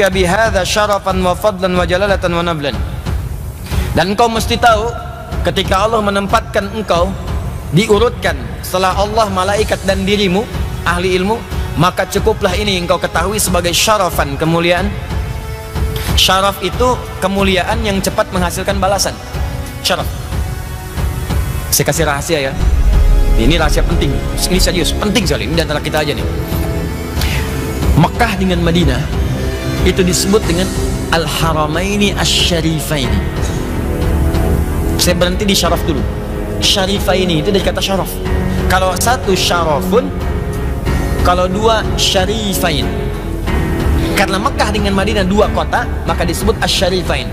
nahika bihadza syarafan wa fadlan wa jalalatan wa nablan. Dan engkau mesti tahu ketika Allah menempatkan engkau diurutkan setelah Allah, malaikat dan dirimu ahli ilmu, maka cukuplah ini engkau ketahui sebagai syarafan, kemuliaan. Syaraf itu kemuliaan yang cepat menghasilkan balasan. Syaraf. Saya kasih rahasia ya. Ini rahasia penting. Ini serius, penting sekali. Ini antara kita aja nih. Mekah dengan Madinah itu disebut dengan Al-Haramaini Asy-Syarifaini. Saya berhenti di syaraf dulu. Syarifaini itu dari kata syaraf. Kalau satu syarafun, kalau dua syarifain. Karena Mekah dengan Madinah dua kota, maka disebut Asy-Syarifain.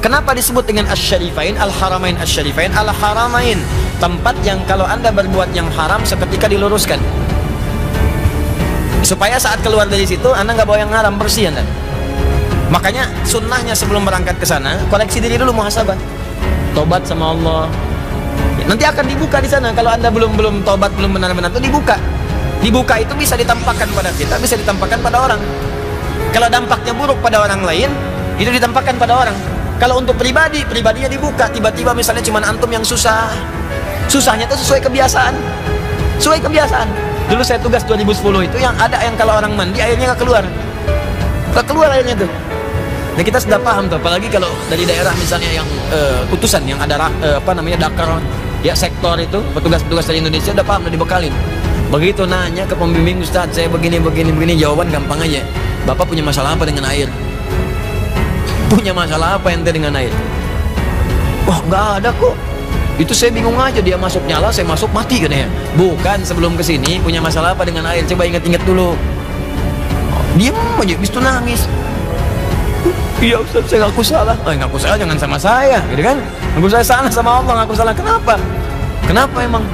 Kenapa disebut dengan Asy-Syarifain? Al-Haramain Asy-Syarifain. Al-Haramain, tempat yang kalau anda berbuat yang haram seketika diluruskan, supaya saat keluar dari situ anda nggak bawa yang haram, bersih anda. Makanya sunnahnya sebelum berangkat ke sana, koleksi diri dulu, muhasabah, tobat sama Allah. Nanti akan dibuka di sana. Kalau anda belum tobat, belum benar-benar itu dibuka. Dibuka itu bisa ditampakkan pada kita, bisa ditampakkan pada orang. Kalau dampaknya buruk pada orang lain, itu ditampakkan pada orang. Kalau untuk pribadinya dibuka. Tiba-tiba misalnya cuma antum yang susah, susahnya itu sesuai kebiasaan. Sesuai kebiasaan. Dulu saya tugas 2010 itu yang ada yang kalau orang mandi airnya nggak keluar. Nggak keluar airnya tuh. Nah kita sudah paham tuh, apalagi kalau dari daerah misalnya yang utusan yang ada dakar ya, sektor itu petugas-petugas dari Indonesia udah paham, udah dibekalin. Begitu nanya ke pembimbing, Ustadz saya begini, jawaban gampang aja. Bapak punya masalah apa dengan air? Punya masalah apa ente dengan air? Wah nggak ada kok. Itu saya bingung aja, dia masuk nyala, saya masuk mati katanya. Bukan, sebelum kesini punya masalah apa dengan air? Coba ingat-ingat dulu. Diam aja, habis itu nangis. Iya Ustaz, saya ngaku salah. Ngaku salah jangan sama saya, gitu kan? Ngaku saya salah sama Allah, ngaku salah. Kenapa? Kenapa emang?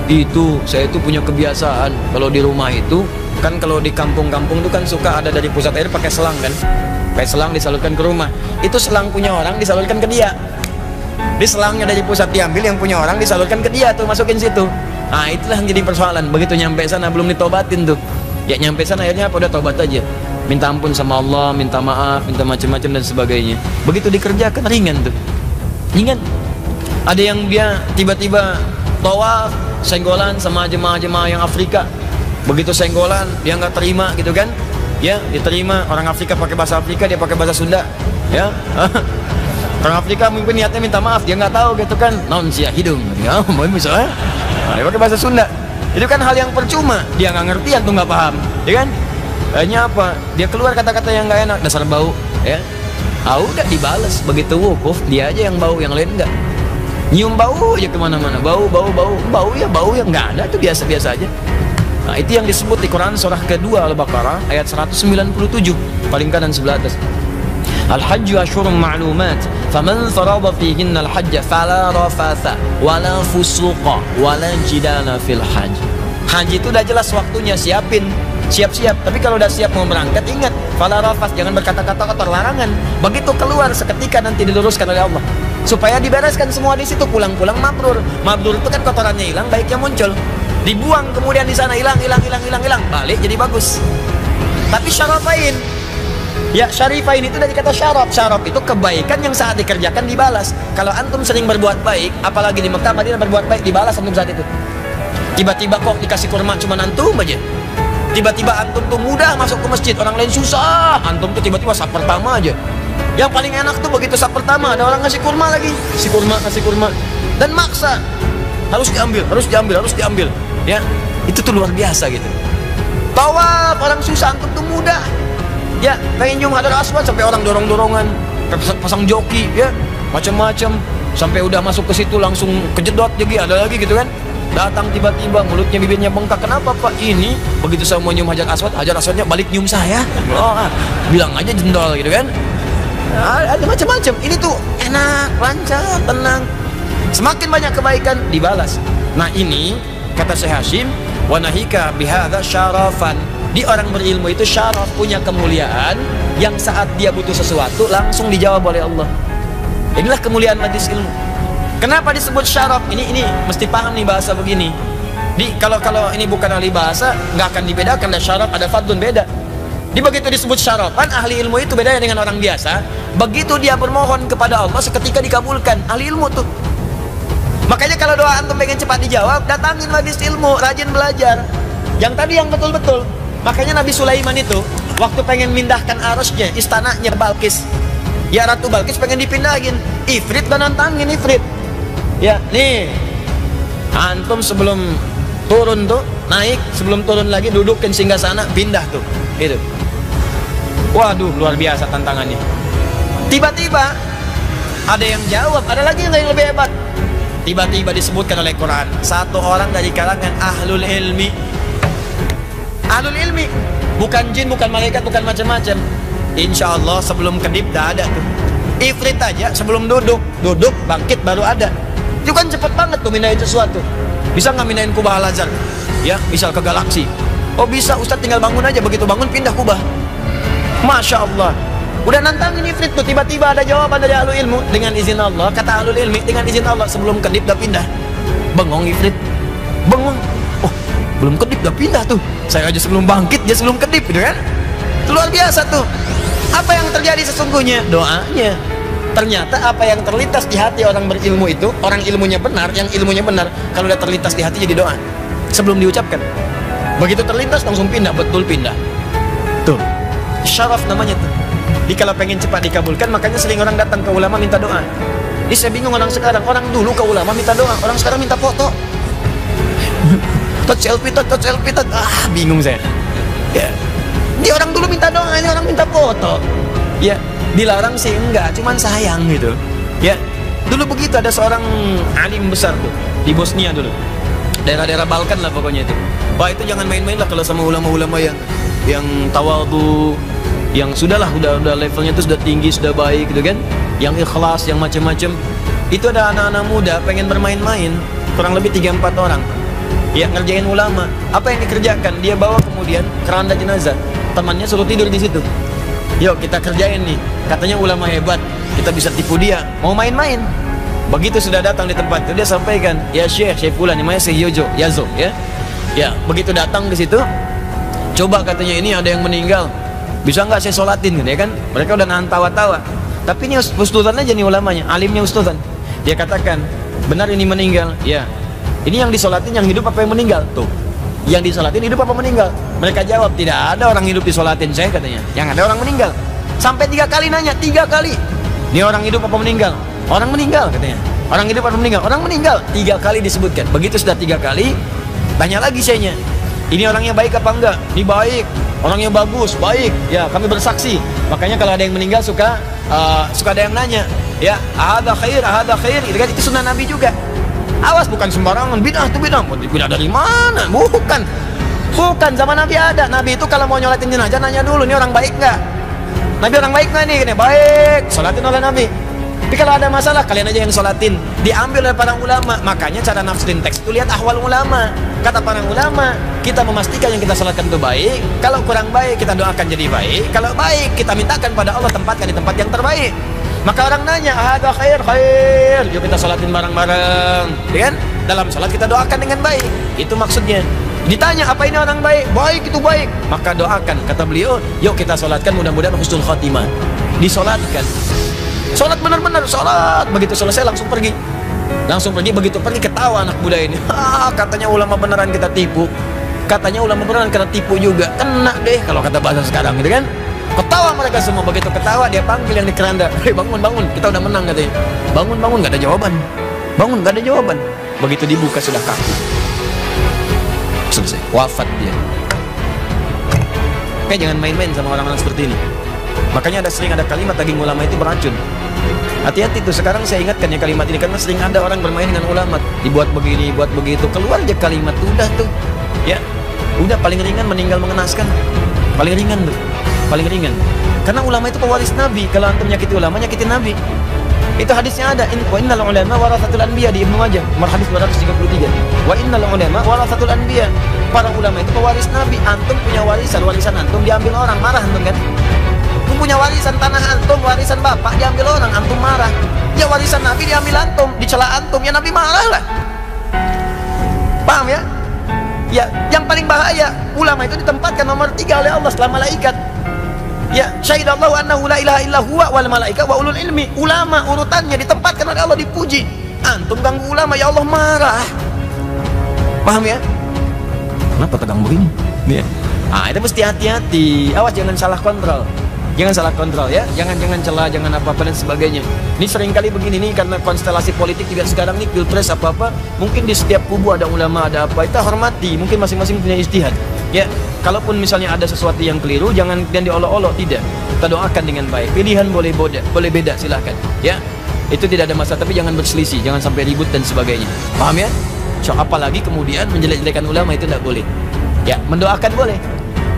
Itu, saya itu punya kebiasaan. Kalau di rumah itu, kan kalau di kampung-kampung itu kan suka ada dari pusat air pakai selang kan? Pakai selang disalurkan ke rumah. Itu selang punya orang disalurkan ke dia. Di selangnya dari pusat diambil, yang punya orang disalurkan ke dia tuh, masukin situ. Nah itulah yang jadi persoalan. Begitu nyampe sana belum ditobatin tuh. Ya nyampe sana akhirnya apa, udah tobat aja, minta ampun sama Allah, minta maaf, minta macam-macam dan sebagainya. Begitu dikerjakan ringan tuh, ringan. Ada yang dia tiba-tiba tawaf senggolan sama jemaah-jemaah yang Afrika. Begitu senggolan dia nggak terima gitu kan? Ya diterima, orang Afrika pakai bahasa Afrika, dia pakai bahasa Sunda. Ya orang Afrika mungkin niatnya minta maaf, dia nggak tahu gitu kan? Non sia hidung, ya misalnya, dia pakai bahasa Sunda. Itu kan hal yang percuma, dia nggak ngerti, antum nggak paham, ya kan? Hanya apa? Dia keluar kata-kata yang nggak enak, dasar bau, ya. Udah dibalas, begitu wukuf dia aja yang bau, yang lain enggak. Nyium bau aja kemana-mana, bau ya nggak ada, itu biasa-biasa aja. Nah itu yang disebut di Quran surah kedua Al-Baqarah ayat 197 paling kanan sebelah atas. Al-Hajju asyhurun ma'lumat, faman farada fihinna al-hajja fala rafatha wala fusuqa wala jidala fil hajj. Haji itu udah jelas waktunya, siap-siap. Tapi kalau udah siap mau berangkat, ingat, fala rafath, jangan berkata-kata kotor, larangan. Begitu keluar seketika nanti diluruskan oleh Allah. Supaya dibereskan semua di situ, pulang-pulang mabrur. Mabrur itu kan kotorannya hilang, baiknya muncul. Dibuang kemudian di sana, hilang, balik jadi bagus. Tapi syarafain, ya syarifain itu dari kata syaraf. Syaraf itu kebaikan yang saat dikerjakan dibalas. Kalau antum sering berbuat baik, apalagi di Mekah Madinah berbuat baik, dibalas antum saat itu. Tiba-tiba kok dikasih kurma cuma antum aja. Tiba-tiba antum tuh mudah masuk ke masjid, orang lain susah. Antum tuh tiba-tiba saf pertama aja. Yang paling enak tuh begitu saf pertama ada orang ngasih kurma lagi, kasih kurma dan maksa. Harus diambil. Ya, itu tuh luar biasa gitu. Tawaf orang susah, antum tuh mudah. Ya, pengen nyium Hajar Aswad sampai orang dorong-dorongan, pasang joki, ya, macam-macam. Sampai udah masuk ke situ langsung kejedot jadi ada lagi gitu kan. Datang tiba-tiba mulutnya bibirnya bengkak. Kenapa Pak? Ini begitu saya mau nyium Hajar Aswadnya balik nyium saya. Bilang aja jendol gitu kan. Ada macam-macam. Ini tuh enak, lancar, tenang. Semakin banyak kebaikan dibalas. Nah ini kata Syekh Hashim, wa nahika bihadza syarafan. Di orang berilmu itu syaraf, punya kemuliaan yang saat dia butuh sesuatu langsung dijawab oleh Allah. Inilah kemuliaan majlis ilmu. Kenapa disebut syaraf? Ini mesti paham nih bahasa begini. Kalau ini bukan ahli bahasa nggak akan dibedakan. Ada syaraf, ada fadlun, beda. Begitu disebut syarafan, ahli ilmu itu bedanya dengan orang biasa. Begitu dia bermohon kepada Allah, seketika dikabulkan. Ahli ilmu tuh. Makanya kalau doa antum pengen cepat dijawab, datangin majelis ilmu, rajin belajar. Yang tadi yang betul-betul. Makanya Nabi Sulaiman itu waktu pengen mindahkan arusnya, istananya Balkis, ya Ratu Balkis pengen dipindahin, Ifrit dan nantangin Ifrit. Ya, nih antum sebelum turun tuh naik, sebelum turun lagi dudukin singgasana, pindah tuh, itu. Waduh, luar biasa tantangannya. Tiba-tiba ada yang jawab, ada lagi yang lebih hebat. Tiba-tiba disebutkan oleh Quran, satu orang dari kalangan ahlul ilmi. Ahlul ilmi, bukan jin, bukan malaikat, bukan macam-macam. Insya Allah sebelum kedip dah ada tuh. Ifrit aja sebelum duduk bangkit baru ada. Itu kan cepet banget tuh mindahin sesuatu. Bisa nggak mindahin Kubah Al-Azhar? Ya, misal ke galaksi. Oh bisa, Ustadz tinggal bangun aja, begitu bangun pindah Kubah. Masya Allah. Udah nantangin Ifrit tuh, tiba-tiba ada jawaban dari ahlul ilmu. Dengan izin Allah, kata ahlul ilmi, dengan izin Allah sebelum kedip dah pindah. Bengong Ifrit, bengong. Oh, belum kedip dah pindah tuh. Saya aja sebelum bangkit, dia sebelum kedip, gitu kan? Luar biasa tuh. Apa yang terjadi sesungguhnya? Doanya. Ternyata apa yang terlintas di hati orang berilmu itu, orang ilmunya benar, yang ilmunya benar, kalau udah terlintas di hati jadi doa sebelum diucapkan. Begitu terlintas langsung pindah, betul pindah. Tuh, syaraf namanya tuh. Jadi kalau pengen cepat dikabulkan, makanya sering orang datang ke ulama minta doa. Ini saya bingung orang sekarang. Orang dulu ke ulama minta doa, orang sekarang minta foto. Touch selfie. Ah, bingung saya. Ya. Di orang dulu minta doa, ini orang minta foto. Ya, dilarang sih enggak, cuman sayang gitu. Ya. Dulu begitu, ada seorang alim besar tuh di Bosnia dulu. Daerah-daerah Balkan lah pokoknya itu. Wah, itu jangan main-main lah kalau sama ulama-ulama yang tawadhu, yang udah levelnya itu sudah tinggi, sudah baik gitu kan, yang ikhlas, yang macam-macam. Itu ada anak-anak muda pengen bermain-main, kurang lebih 3-4 orang ya, ngerjain ulama. Apa yang dikerjakan? Dia bawa kemudian keranda jenazah, temannya suruh tidur di situ. Yuk kita kerjain nih, katanya ulama hebat, kita bisa tipu dia, mau main-main. Begitu sudah datang di tempat itu, dia sampaikan, ya Syekh Fulan, namanya Syekh Yazo ya. Ya, begitu datang ke situ, coba katanya ini ada yang meninggal, bisa nggak saya sholatin gitu ya kan? Mereka udah nahan tawa-tawa. Tapi ini ustadzan aja nih ulamanya, alimnya ustadzan. Dia katakan, benar ini meninggal. Ya. Ini yang disolatin yang hidup apa yang meninggal? Tuh. Yang disolatin hidup apa meninggal? Mereka jawab, tidak ada orang hidup disolatin saya katanya. Yang ada orang meninggal. Sampai 3 kali nanya, 3 kali. Ini orang hidup apa meninggal? Orang meninggal katanya. Orang hidup apa meninggal? Orang meninggal. 3 kali disebutkan. Begitu sudah 3 kali, tanya lagi sayanya. Ini orangnya baik apa enggak? Ini baik. Orangnya bagus, baik, ya kami bersaksi. Makanya kalau ada yang meninggal suka ada yang nanya, ya ada khair, itu sunnah Nabi juga. Awas bukan sembarangan, bid'ah tuh bid'ah. Bid'ah dari mana? Bukan, zaman Nabi ada. Nabi itu kalau mau nyolatin jenazah nanya dulu, ini orang baik nggak? Nabi orang baik nggak nih? Baik, sholatin oleh Nabi. Tapi kalau ada masalah, kalian aja yang sholatin. Diambil oleh para ulama. Makanya cara nafsirin teks itu lihat ahwal ulama. Kata para ulama, kita memastikan yang kita sholatkan itu baik. Kalau kurang baik, kita doakan jadi baik. Kalau baik, kita mintakan pada Allah tempatkan di tempat yang terbaik. Maka orang nanya, ada khair. Yuk kita sholatin bareng-bareng, ya kan? Dalam sholat kita doakan dengan baik. Itu maksudnya. Ditanya, apa ini orang baik? Baik, itu baik. Maka doakan, kata beliau, yuk kita sholatkan mudah-mudahan husnul khotimah. Disolatkan. Sholat benar-benar, sholat. Begitu selesai langsung pergi. Begitu pergi ketawa anak muda ini. Katanya ulama beneran kita tipu. Katanya ulama beneran kita tipu juga. Kena deh kalau kata bahasa sekarang gitu kan. Ketawa mereka semua. Begitu ketawa dia panggil yang di keranda. Hei bangun, kita udah menang katanya. Bangun, gak ada jawaban. Gak ada jawaban. Begitu dibuka sudah kaku. Selesai, wafat dia. Oke, jangan main-main sama orang-orang seperti ini. Makanya sering ada kalimat daging ulama itu beracun. Hati-hati tuh, sekarang saya ingatkan ya kalimat ini, karena sering ada orang bermain dengan ulama, dibuat begini, buat begitu, keluar aja kalimat, udah tuh, ya, udah paling ringan meninggal mengenaskan, paling ringan tuh, paling ringan. Karena ulama itu pewaris Nabi, kalau antum nyakiti ulama, nyakitin Nabi. Itu hadisnya ada, wa innal ulama warathatul anbiya di Ibnu Majah, nomor hadis 233. Wa innal ulama warathatul anbiya. Para ulama itu pewaris Nabi. Antum punya warisan antum diambil orang, marah antum kan? Antum punya warisan tanah antum, warisan bapak diambil orang, antum marah. Ya warisan Nabi diambil antum, dicela antum, ya Nabi marah lah. Paham ya? Ya, yang paling bahaya, ulama itu ditempatkan nomor 3 oleh Allah setelah malaikat. Ya, syahidallahu annahu la ilaha illa huwa wal malaika wa ulul ilmi. Ulama urutannya ditempatkan oleh Allah, dipuji. Antum ganggu ulama, ya Allah marah. Paham ya? Kenapa tegang begini? Ya. Ah, itu mesti hati-hati. Awas jangan salah kontrol. Jangan salah kontrol ya. Jangan celah, jangan apa-apa dan sebagainya. Ini seringkali begini nih, karena konstelasi politik juga sekarang nih, pilpres apa-apa, mungkin di setiap kubu ada ulama, ada apa. Kita hormati, mungkin masing-masing punya ijtihad. Ya, kalaupun misalnya ada sesuatu yang keliru, jangan dan diolok-olok, tidak. Kita doakan dengan baik. Pilihan boleh beda, silahkan. Ya, itu tidak ada masalah, tapi jangan berselisih, jangan sampai ribut dan sebagainya. Paham ya? So, apalagi kemudian menjelek-jelekan ulama itu tidak boleh. Ya, mendoakan boleh.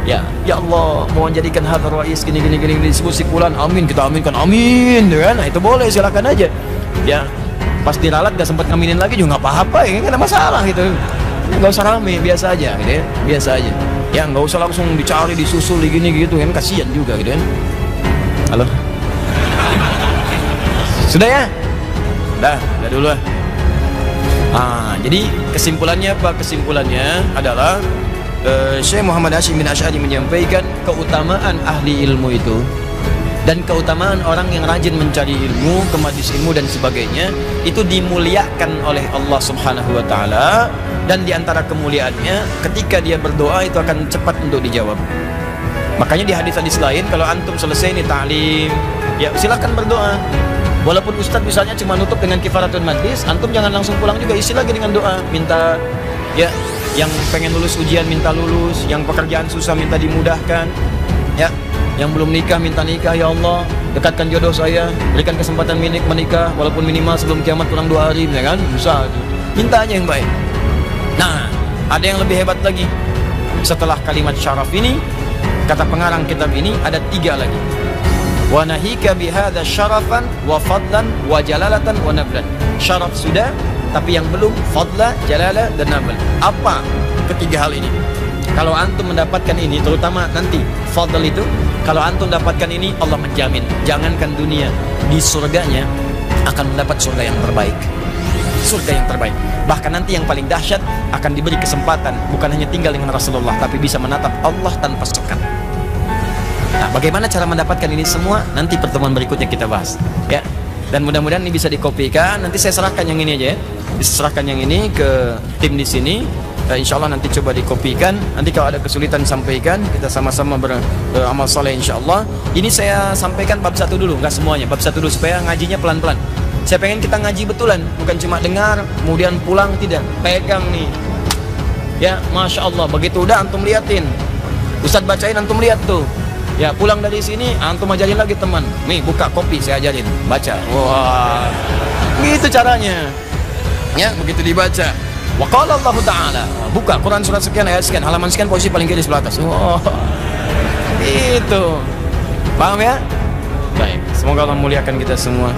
Ya Allah, mau jadikan hadar rais gini disebut sikulan, amin, kita aminkan, amin, kan? Nah, itu boleh, silakan aja. Ya, pas diralat gak sempat ngaminin lagi juga nggak apa-apa, ya nggak ada masalah gitu. Nggak usah rame, biasa aja, gitu ya, biasa aja. Ya, nggak usah langsung dicari, disusul, gini gitu kan, kasihan juga, gitu kan. Halo, sudah ya, udah dulu lah. Jadi kesimpulannya apa? Kesimpulannya adalah Syekh Muhammad Hashim bin Asy'ari menyampaikan keutamaan ahli ilmu itu dan keutamaan orang yang rajin mencari ilmu, ke majelis ilmu dan sebagainya, itu dimuliakan oleh Allah Subhanahu wa taala, dan diantara kemuliaannya ketika dia berdoa itu akan cepat untuk dijawab. Makanya di hadis-hadis lain, kalau antum selesai nih ta'lim, ya silakan berdoa. Walaupun ustadz misalnya cuma nutup dengan kifaratul majlis, antum jangan langsung pulang juga, isi lagi dengan doa, minta ya, yang pengen lulus ujian minta lulus, yang pekerjaan susah minta dimudahkan, ya, yang belum nikah minta nikah, ya Allah dekatkan jodoh saya, berikan kesempatan menikah walaupun minimal sebelum kiamat kurang 2 hari, ya kan, bisa minta aja yang baik. Nah, ada yang lebih hebat lagi. Setelah kalimat syaraf ini, kata pengarang kitab ini, ada 3 lagi. Wa nahika bihadza syarafan wa fadlan wa jalalatan wa nablan. Syaraf sudah, tapi yang belum fadla, jalala, dan nabl. Apa ketiga hal ini? Kalau antum mendapatkan ini, terutama nanti fadl itu, kalau antum dapatkan ini, Allah menjamin, jangankan dunia, di surganya akan mendapat surga yang terbaik. Surga yang terbaik. Bahkan nanti yang paling dahsyat, akan diberi kesempatan bukan hanya tinggal dengan Rasulullah, tapi bisa menatap Allah tanpa sekat. Nah, bagaimana cara mendapatkan ini semua? Nanti pertemuan berikutnya kita bahas, ya. Dan mudah-mudahan ini bisa dikopikan. Nanti saya serahkan yang ini aja ya. Diserahkan yang ini ke tim di sini. Insya Allah nanti coba dikopikan. Nanti kalau ada kesulitan sampaikan. Kita sama-sama beramal soleh insya Allah. Ini saya sampaikan bab 1 dulu, nggak semuanya. Bab 1 dulu supaya ngajinya pelan-pelan. Saya pengen kita ngaji betulan, bukan cuma dengar kemudian pulang, tidak. Pegang nih. Ya, Masya Allah. Begitu udah antum liatin. Ustadz bacain, antum lihat tuh. Ya, pulang dari sini antum ajarin lagi teman. Nih, buka kopi saya ajarin, baca. Wah. Gitu caranya. Ya, begitu dibaca. Wa qala Allah Ta'ala. Buka Quran surat sekian, ayat sekian, halaman sekian, posisi paling kiri sebelah atas. Wah. Itu. Paham ya? Baik, semoga Allah muliakan kita semua,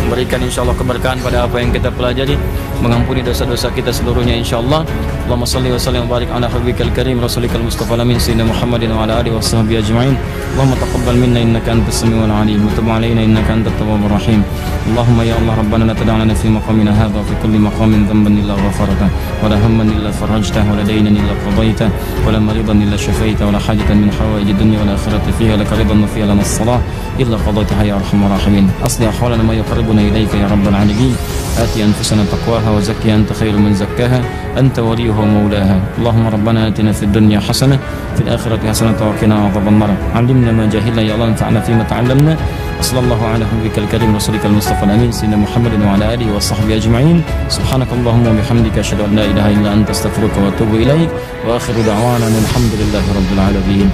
memberikan insyaallah keberkahan pada apa yang kita pelajari, mengampuni dosa-dosa kita seluruhnya insyaallah. Allahumma shalli wa sallim wa barik ala habibikal karim rasulikal mustafa alamin sayyidina Muhammadin wa ala alihi washabbihi ajma'in. Allahumma taqabbal minna innaka antas samiul alim wa tub alaina innaka antat tawwabur rahim. Allahumma ya Allah rabbana la tad'a lana fi maqamina hadha wa fi kulli maqamin dhanban illa ghafarta wa la hamman illa farajta wa la daynan illa qadayta wa la maridan illa shafaita wa la hajatan min hawaij ad-dunya wal akhirati fiha lak ridan wa fiha lana as-salah illa qadaytaha ya arhamar rahimin. Asli ahwalana ma yuqarribuna ilayka ya rabbal alamin. آتي أنفسنا تقواها وزكها أنت خير من زكاها أنت وليها ومولاها. اللهم ربنا آتنا في الدنيا حسنة في الآخرة حسنة وقنا عذاب النار. علمنا ما جهلنا يا الله انفعنا فيما تعلمنا. صلى الله على حبيبك الكريم رسولك المصطفى الأمين سيدنا محمد وعلى آله وصحبه أجمعين. سبحانك اللهم وبحمدك أشهد أن لا إله إلا أنت أستغفرك وأتوب إليك وآخر دعوانا الحمد لله رب العالمين.